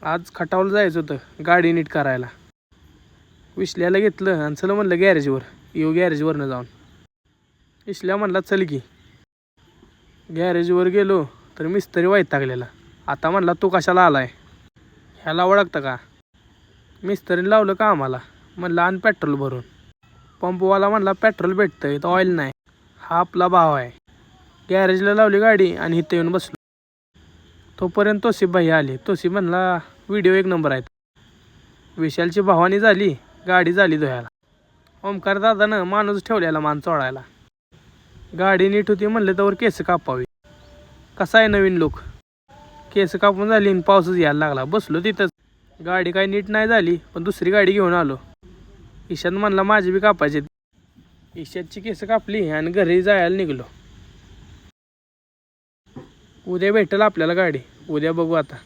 आज खटावला जायचं होतं गाडी नीट करायला. विश्ल्याला घेतलं आणि चल म्हणलं गॅरेजवर. येऊ गॅरेजवरनं जाऊन. विश्ल्या म्हणला चल की. गॅरेजवर गेलो तर मिस्त्री वैतागलेला. आता म्हणला तू कशाला आलाय, ह्याला ओळखतं का. मिस्त्रीने लावलं का आम्हाला. म्हणलं आण पेट्रोल भरून. पंपवाला म्हणला पेट्रोल भेटतंय तर ऑइल नाही. हा आपला भाव आहे. गॅरेजला लावली गाडी आणि इथं येऊन बसलो. तोपर्यंत तोसिफ भाई आले. तोसिफ म्हणला व्हिडिओ एक नंबर आहेत. विशालची भावानी झाली, गाडी झाली धुयाला. ओमकार दादानं माणूस ठेवलेला मान चोळायला. गाडी नीट होती म्हणलं तर केस कापावी. कसा आहे नवीन लोक. केस कापून झाली आणि पाऊसच यायला लागला. बसलो तिथंच. गाडी काही नीट नाही झाली पण दुसरी गाडी घेऊन आलो. ईशान म्हणला माझी बी कापायची. ईशाची केस कापली आणि घरी जायला निघलो. उद्या भेटेल आपल्याला गाडी. उद्या बघू आता.